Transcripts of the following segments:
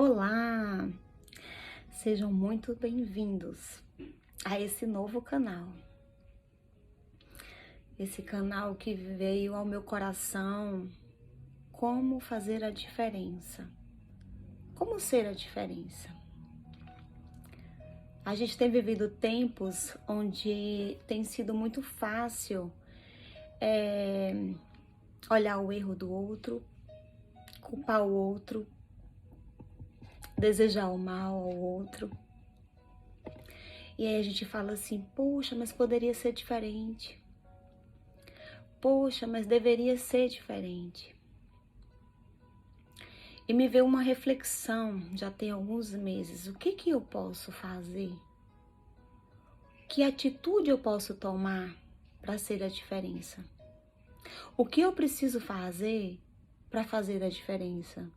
Olá! Sejam muito bem-vindos a esse novo canal. Esse canal que veio ao meu coração, como fazer a diferença. Como ser a diferença? A gente tem vivido tempos onde tem sido muito fácil olhar o erro do outro, culpar o outro, desejar o mal ao outro. E aí a gente fala assim, poxa, mas poderia ser diferente. Poxa, mas deveria ser diferente. E me veio uma reflexão, já tem alguns meses, o que eu posso fazer? Que atitude eu posso tomar para ser a diferença? O que eu preciso fazer para fazer a diferença?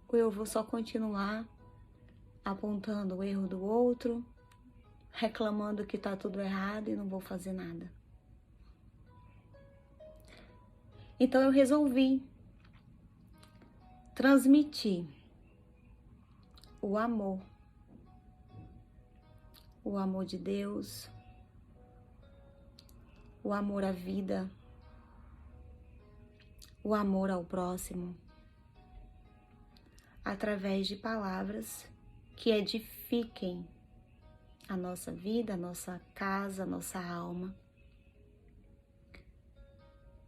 Ou eu vou só continuar apontando o erro do outro, reclamando que tá tudo errado e não vou fazer nada? Então eu resolvi transmitir o amor de Deus, o amor à vida, o amor ao próximo, através de palavras que edifiquem a nossa vida, a nossa casa, a nossa alma.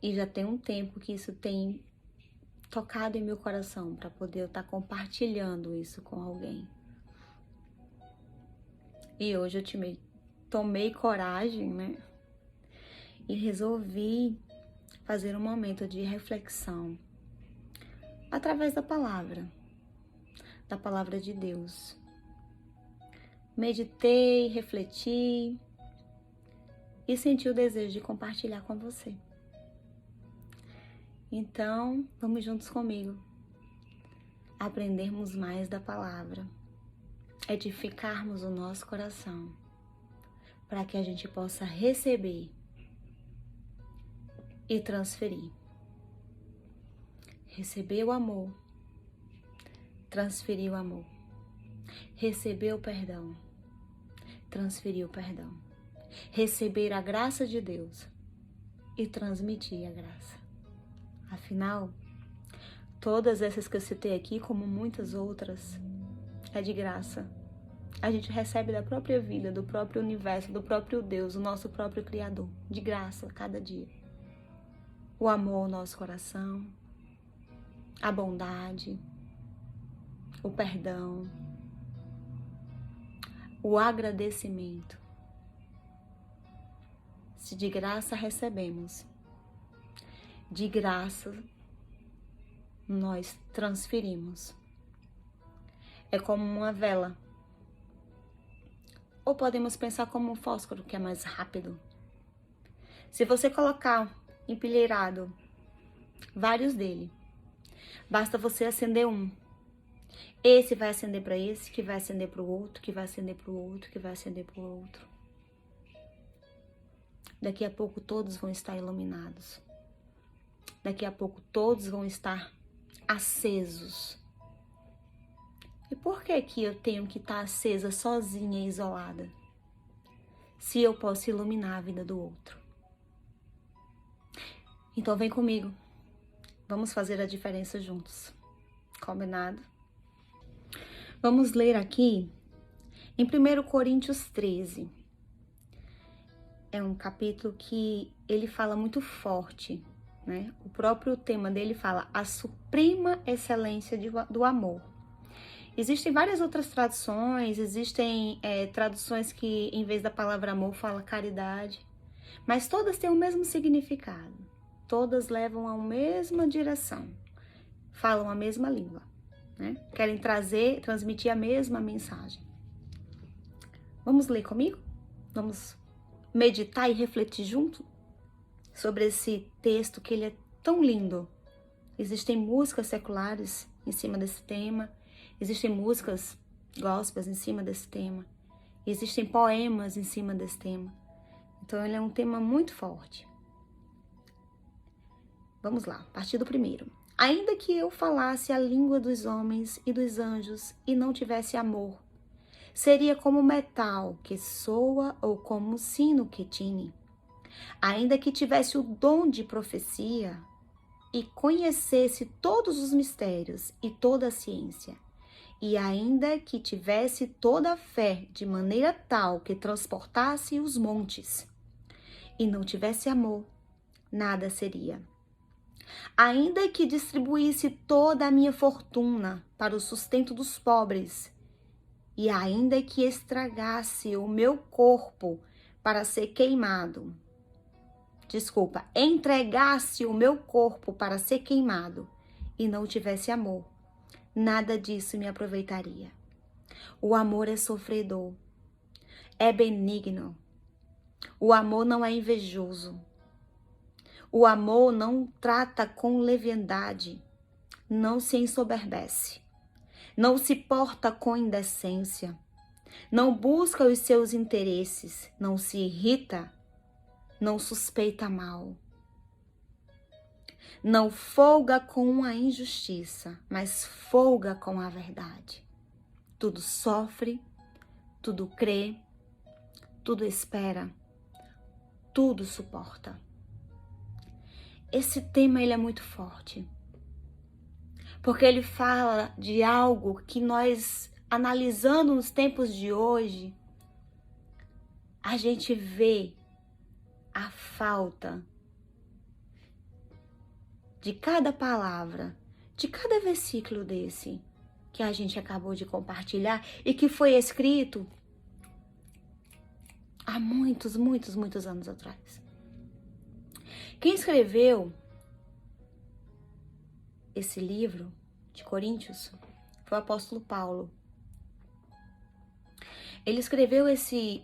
E já tem um tempo que isso tem tocado em meu coração para poder eu estar compartilhando isso com alguém. E hoje eu tomei coragem, né? E resolvi fazer um momento de reflexão através da palavra de Deus. Meditei, refleti e senti o desejo de compartilhar com você. Então, vamos juntos comigo, aprendermos mais da palavra, edificarmos o nosso coração, para que a gente possa receber e transferir. Receber o amor, transferir o amor. Receber o perdão, transferir o perdão. Receber a graça de Deus e transmitir a graça. Afinal, todas essas que eu citei aqui, como muitas outras, é de graça. A gente recebe da própria vida, do próprio universo, do próprio Deus, o nosso próprio Criador, de graça, cada dia. O amor ao nosso coração, a bondade, o perdão, o agradecimento. Se de graça recebemos, de graça nós transferimos. É como uma vela. Ou podemos pensar como um fósforo, que é mais rápido. Se você colocar empilheirado vários dele, basta você acender um. Esse vai acender para esse, que vai acender para o outro, que vai acender para o outro, que vai acender para o outro. Daqui a pouco todos vão estar iluminados. Daqui a pouco todos vão estar acesos. E por que eu tenho que estar acesa sozinha e isolada? Se eu posso iluminar a vida do outro. Então vem comigo. Vamos fazer a diferença juntos. Combinado? Vamos ler aqui em 1 Coríntios 13. É um capítulo que ele fala muito forte, né? O próprio tema dele fala a suprema excelência do amor. Existem várias outras traduções, existem traduções que em vez da palavra amor fala caridade, mas todas têm o mesmo significado, todas levam a mesma direção, falam a mesma língua, né? Querem transmitir a mesma mensagem. Vamos ler comigo? Vamos meditar e refletir junto sobre esse texto que ele é tão lindo. Existem músicas seculares em cima desse tema, existem músicas gospels em cima desse tema, existem poemas em cima desse tema. Então ele é um tema muito forte. Vamos lá, a partir do primeiro. Ainda que eu falasse a língua dos homens e dos anjos e não tivesse amor, seria como metal que soa ou como sino que tine. Ainda que tivesse o dom de profecia e conhecesse todos os mistérios e toda a ciência, e ainda que tivesse toda a fé de maneira tal que transportasse os montes, e não tivesse amor, nada seria. Ainda que distribuísse toda a minha fortuna para o sustento dos pobres, e ainda que estragasse o meu corpo para ser queimado, entregasse o meu corpo para ser queimado e não tivesse amor, nada disso me aproveitaria. O amor é sofredor, é benigno. O amor não é invejoso. O amor não trata com leviandade, não se ensoberbece, não se porta com indecência, não busca os seus interesses, não se irrita, não suspeita mal. Não folga com a injustiça, mas folga com a verdade. Tudo sofre, tudo crê, tudo espera, tudo suporta. Esse tema ele é muito forte, porque ele fala de algo que nós, analisando nos tempos de hoje, a gente vê a falta de cada palavra, de cada versículo desse que a gente acabou de compartilhar e que foi escrito há muitos anos atrás. Quem escreveu esse livro de Coríntios foi o apóstolo Paulo. Ele escreveu esse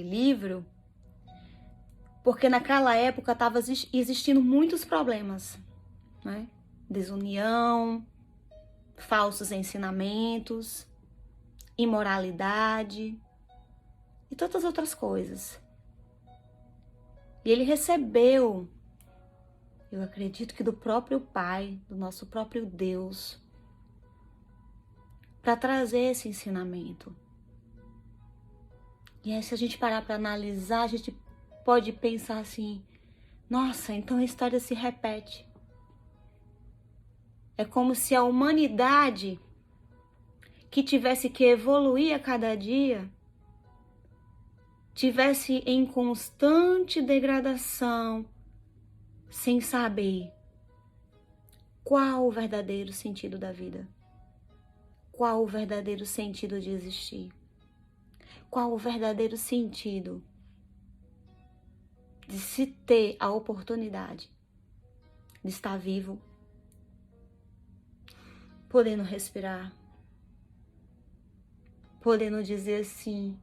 livro porque naquela época estava existindo muitos problemas, né? Desunião, falsos ensinamentos, imoralidade e tantas outras coisas. E ele recebeu, eu acredito que do próprio Pai, do nosso próprio Deus, para trazer esse ensinamento. E aí, se a gente parar para analisar, a gente pode pensar assim: nossa, então a história se repete. É como se a humanidade, que tivesse que evoluir a cada dia, tivesse em constante degradação, sem saber qual o verdadeiro sentido da vida, qual o verdadeiro sentido de existir, qual o verdadeiro sentido de se ter a oportunidade de estar vivo, podendo respirar, podendo dizer assim: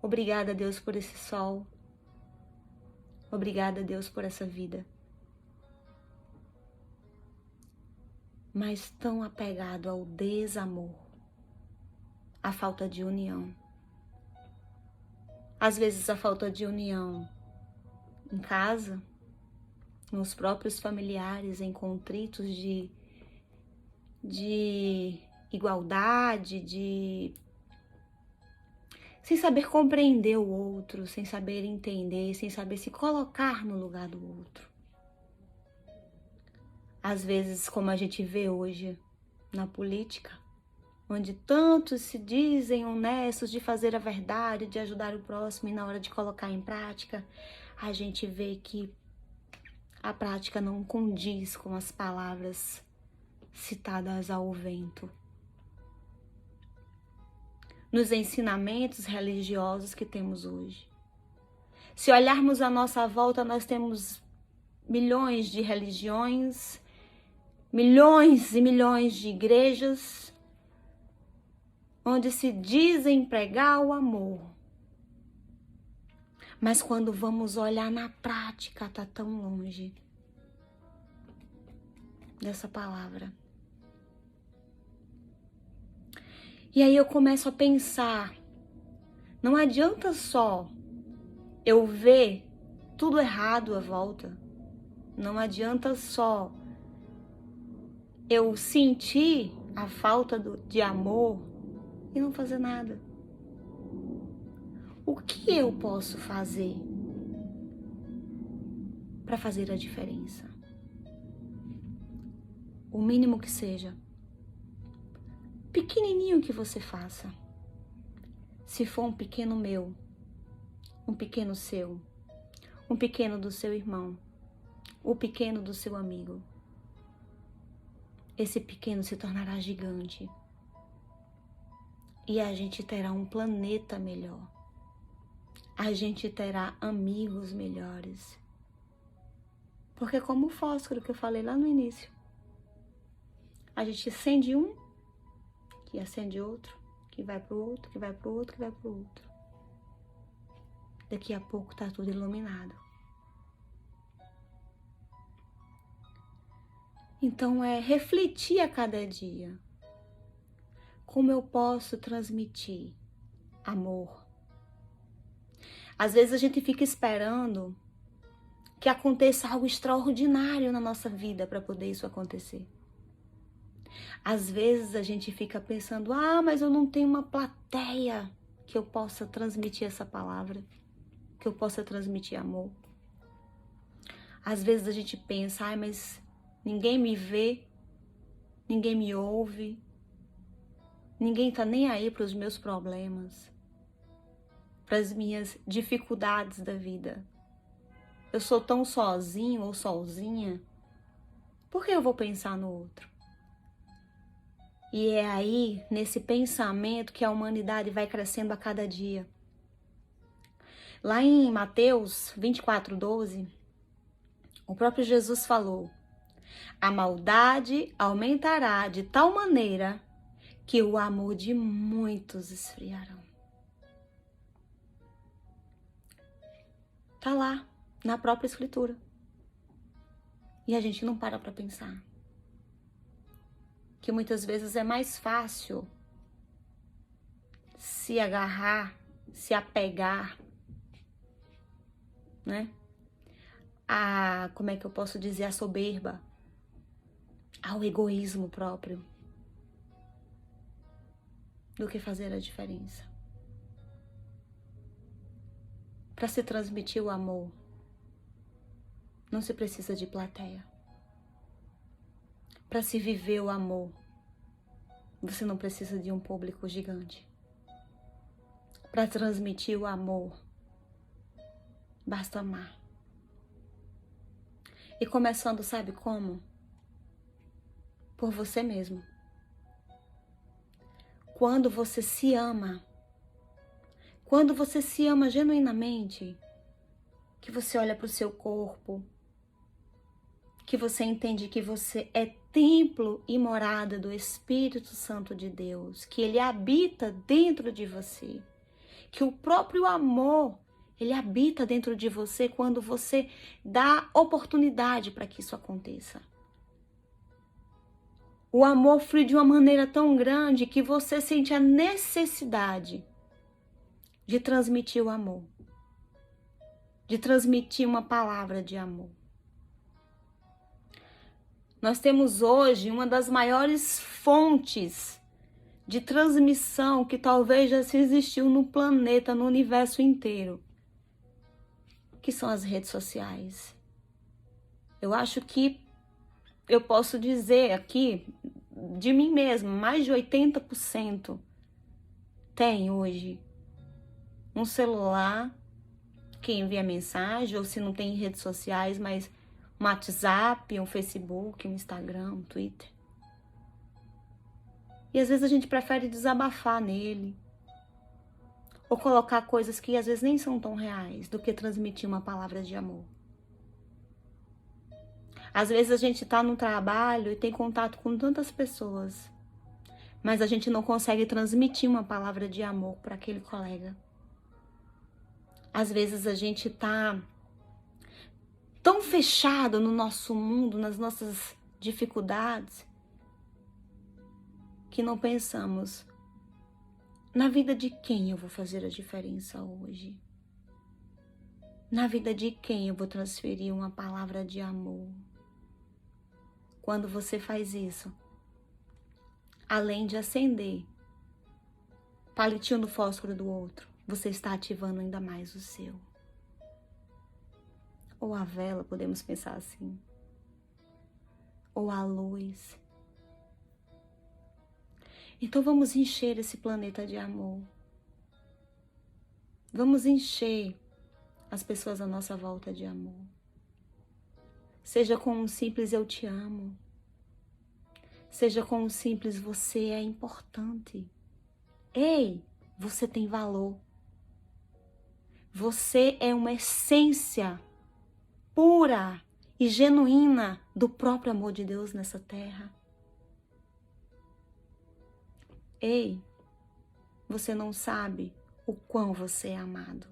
obrigada, Deus, por esse sol, obrigada, Deus, por essa vida. Mas tão apegado ao desamor, à falta de união. Às vezes a falta de união em casa, nos próprios familiares, em contritos de igualdade, sem saber compreender o outro, sem saber entender, sem saber se colocar no lugar do outro. Às vezes, como a gente vê hoje na política, onde tantos se dizem honestos de fazer a verdade, de ajudar o próximo, e na hora de colocar em prática, a gente vê que a prática não condiz com as palavras citadas ao vento. Nos ensinamentos religiosos que temos hoje. Se olharmos à nossa volta, nós temos milhões de religiões, milhões e milhões de igrejas, onde se dizem pregar o amor. Mas quando vamos olhar na prática, está tão longe dessa palavra. E aí eu começo a pensar, não adianta só eu ver tudo errado à volta, não adianta só eu sentir a falta de amor e não fazer nada? O que eu posso fazer para fazer a diferença? O mínimo que seja. Pequenininho que você faça. Se for um pequeno meu, um pequeno seu, um pequeno do seu irmão, o pequeno do seu amigo, esse pequeno se tornará gigante. E a gente terá um planeta melhor. A gente terá amigos melhores. Porque como o fósforo que eu falei lá no início, a gente acende um, que acende outro, que vai pro outro, que vai pro outro, que vai pro outro. Daqui a pouco tá tudo iluminado. Então é refletir a cada dia. Como eu posso transmitir amor? Às vezes a gente fica esperando que aconteça algo extraordinário na nossa vida para poder isso acontecer. Às vezes a gente fica pensando, mas eu não tenho uma plateia que eu possa transmitir essa palavra, que eu possa transmitir amor. Às vezes a gente pensa, mas ninguém me vê, ninguém me ouve, ninguém tá nem aí para os meus problemas, para as minhas dificuldades da vida. Eu sou tão sozinho ou sozinha, por que eu vou pensar no outro? E é aí, nesse pensamento, que a humanidade vai crescendo a cada dia. Lá em Mateus 24:12, o próprio Jesus falou: a maldade aumentará de tal maneira que o amor de muitos esfriarão. Tá lá, na própria escritura. E a gente não para pensar. Que muitas vezes é mais fácil se agarrar, se apegar, né? Como é que eu posso dizer, a soberba, ao egoísmo próprio, do que fazer a diferença. Para se transmitir o amor, não se precisa de plateia. Para se viver o amor, você não precisa de um público gigante. Para transmitir o amor, basta amar. E começando, sabe como? Por você mesmo. Quando você se ama genuinamente, que você olha para o seu corpo, que você entende que você é templo e morada do Espírito Santo de Deus, que Ele habita dentro de você, que o próprio amor, Ele habita dentro de você quando você dá oportunidade para que isso aconteça. O amor flui de uma maneira tão grande que você sente a necessidade de transmitir o amor, de transmitir uma palavra de amor. Nós temos hoje uma das maiores fontes de transmissão que talvez já se existiu no planeta, no universo inteiro, que são as redes sociais. Eu acho que eu posso dizer aqui, de mim mesma, mais de 80% tem hoje um celular que envia mensagem, ou se não tem redes sociais, mas um WhatsApp, um Facebook, um Instagram, um Twitter. E às vezes a gente prefere desabafar nele, ou colocar coisas que às vezes nem são tão reais, do que transmitir uma palavra de amor. Às vezes a gente está no trabalho e tem contato com tantas pessoas, mas a gente não consegue transmitir uma palavra de amor para aquele colega. Às vezes a gente está tão fechado no nosso mundo, nas nossas dificuldades, que não pensamos na vida de quem eu vou fazer a diferença hoje. Na vida de quem eu vou transferir uma palavra de amor. quando você faz isso, além de acender palitinho do fósforo do outro, você está ativando ainda mais o seu. Ou a vela, podemos pensar assim. Ou a luz. Então vamos encher esse planeta de amor. Vamos encher as pessoas à nossa volta de amor. Seja com um simples eu te amo. Seja com um simples você é importante. Ei, você tem valor. Você é uma essência pura e genuína do próprio amor de Deus nessa terra. Ei, você não sabe o quão você é amado.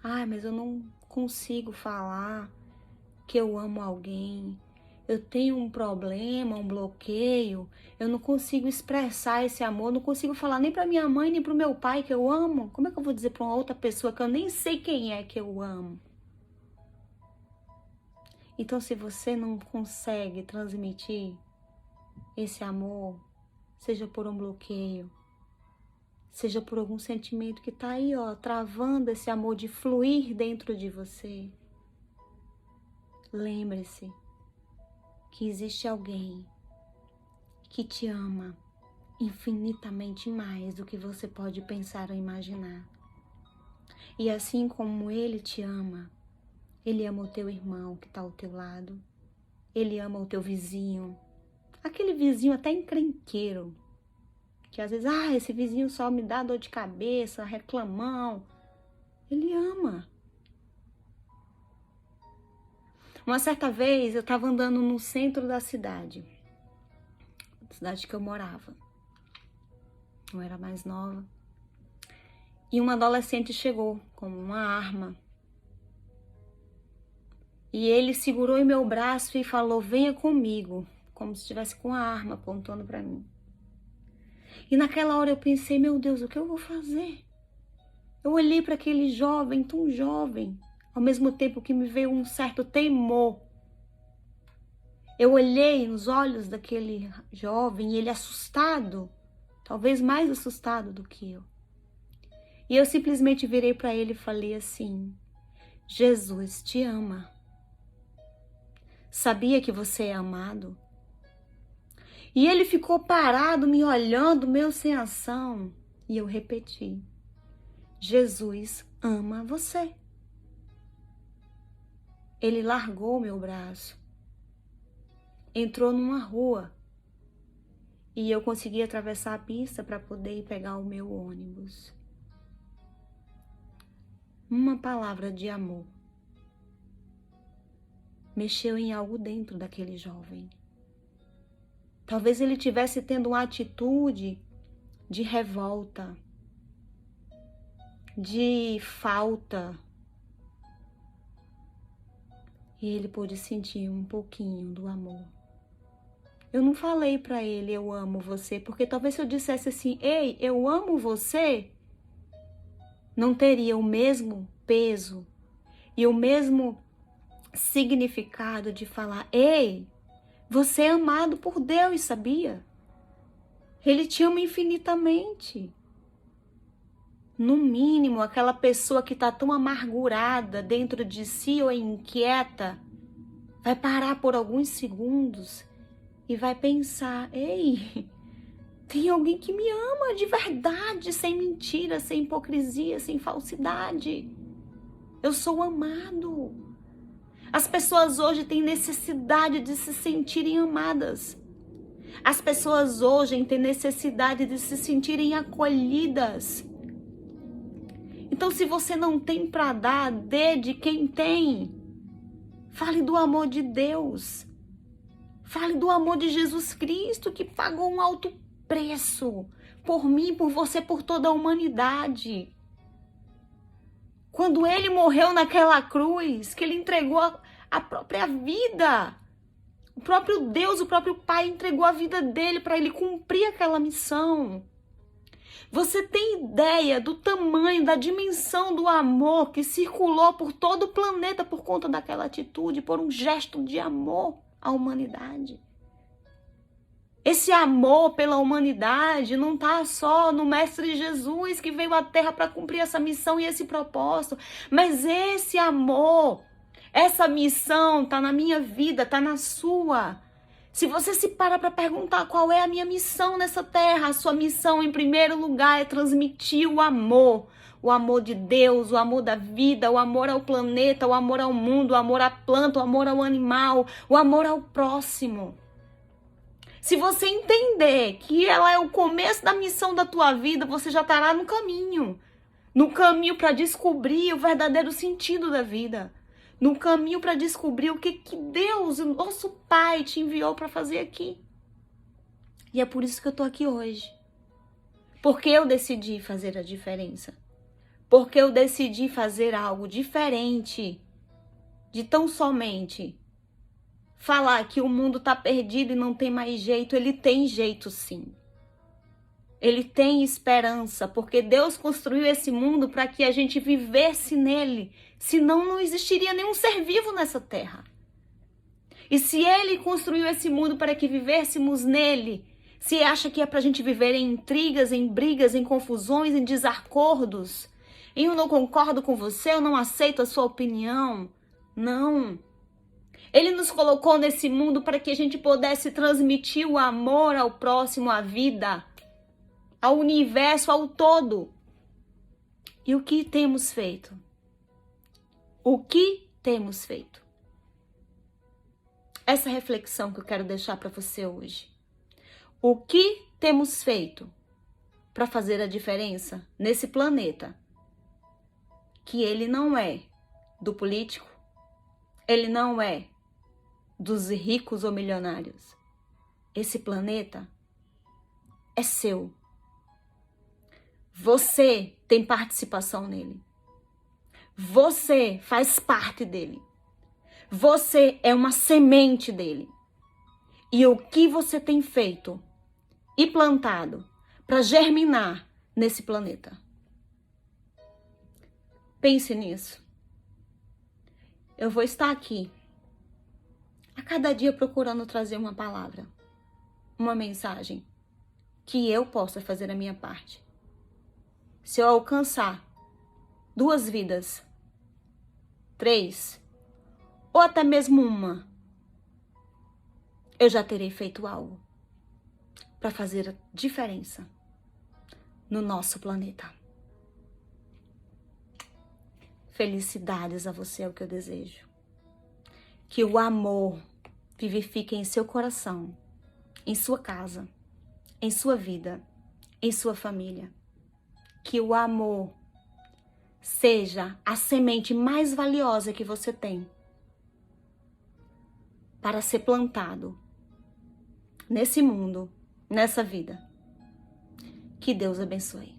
Ai, mas eu não consigo falar que eu amo alguém. Eu tenho um problema, um bloqueio. Eu não consigo expressar esse amor. Não consigo falar nem para minha mãe, nem para o meu pai que eu amo. Como é que eu vou dizer para uma outra pessoa que eu nem sei quem é que eu amo? Então, se você não consegue transmitir esse amor, seja por um bloqueio, seja por algum sentimento que está aí, ó, travando esse amor de fluir dentro de você, lembre-se que existe alguém que te ama infinitamente mais do que você pode pensar ou imaginar. E assim como ele te ama, ele ama o teu irmão que está ao teu lado, ele ama o teu vizinho, aquele vizinho até encrenqueiro, que às vezes, esse vizinho só me dá dor de cabeça, reclamão. Ele ama. Uma certa vez eu estava andando no centro da cidade que eu morava. Eu era mais nova. E um adolescente chegou com uma arma. E ele segurou em meu braço e falou, venha comigo, como se estivesse com a arma apontando para mim. E naquela hora eu pensei, meu Deus, o que eu vou fazer? Eu olhei para aquele jovem, tão jovem, ao mesmo tempo que me veio um certo temor. Eu olhei nos olhos daquele jovem e ele assustado, talvez mais assustado do que eu. E eu simplesmente virei para ele e falei assim, Jesus te ama. Sabia que você é amado? E ele ficou parado, me olhando, meio sem ação. E eu repeti, Jesus ama você. Ele largou meu braço, entrou numa rua e eu consegui atravessar a pista para poder ir pegar o meu ônibus. Uma palavra de amor mexeu em algo dentro daquele jovem. Talvez ele tivesse tendo uma atitude de revolta, de falta. E ele pôde sentir um pouquinho do amor. Eu não falei para ele, eu amo você, porque talvez se eu dissesse assim, ei, eu amo você, não teria o mesmo peso e o mesmo significado de falar, ei, você é amado por Deus, sabia? Ele te ama infinitamente. No mínimo, aquela pessoa que está tão amargurada dentro de si ou inquieta, vai parar por alguns segundos e vai pensar, ei, tem alguém que me ama de verdade, sem mentira, sem hipocrisia, sem falsidade. Eu sou amado. As pessoas hoje têm necessidade de se sentirem amadas. As pessoas hoje têm necessidade de se sentirem acolhidas. Então, se você não tem para dar, dê de quem tem. Fale do amor de Deus. Fale do amor de Jesus Cristo, que pagou um alto preço por mim, por você, por toda a humanidade. Quando ele morreu naquela cruz, que ele entregou a própria vida. O próprio Deus, o próprio Pai entregou a vida dele para ele cumprir aquela missão. Você tem ideia do tamanho, da dimensão do amor que circulou por todo o planeta por conta daquela atitude, por um gesto de amor à humanidade? Esse amor pela humanidade não está só no Mestre Jesus, que veio à Terra para cumprir essa missão e esse propósito, mas esse amor, essa missão está na minha vida, está na sua. Se você se para perguntar qual é a minha missão nessa terra, a sua missão em primeiro lugar é transmitir o amor de Deus, o amor da vida, o amor ao planeta, o amor ao mundo, o amor à planta, o amor ao animal, o amor ao próximo. Se você entender que ela é o começo da missão da tua vida, você já estará no caminho para descobrir o verdadeiro sentido da vida. No caminho para descobrir o que Deus, o nosso Pai, te enviou para fazer aqui. E é por isso que eu estou aqui hoje. Porque eu decidi fazer a diferença. Porque eu decidi fazer algo diferente de tão somente falar que o mundo está perdido e não tem mais jeito. Ele tem jeito, sim. Ele tem esperança, porque Deus construiu esse mundo para que a gente vivesse nele. Senão não existiria nenhum ser vivo nessa terra. E se Ele construiu esse mundo para que vivêssemos nele, se acha que é para a gente viver em intrigas, em brigas, em confusões, em desacordos, em eu não concordo com você, eu não aceito a sua opinião. Não. Ele nos colocou nesse mundo para que a gente pudesse transmitir o amor ao próximo, à vida, ao universo, ao todo. E o que temos feito? O que temos feito? Essa reflexão que eu quero deixar para você hoje. O que temos feito para fazer a diferença nesse planeta? Que ele não é do político, ele não é dos ricos ou milionários. Esse planeta é seu. Você tem participação nele. Você faz parte dele. Você é uma semente dele. E o que você tem feito e plantado para germinar nesse planeta? Pense nisso. Eu vou estar aqui a cada dia procurando trazer uma palavra, uma mensagem, que eu possa fazer a minha parte. Se eu alcançar 2 vidas, 3, ou até mesmo uma, eu já terei feito algo para fazer a diferença no nosso planeta. Felicidades a você, é o que eu desejo. Que o amor vivifique em seu coração, em sua casa, em sua vida, em sua família. Que o amor seja a semente mais valiosa que você tem para ser plantado nesse mundo, nessa vida. Que Deus abençoe.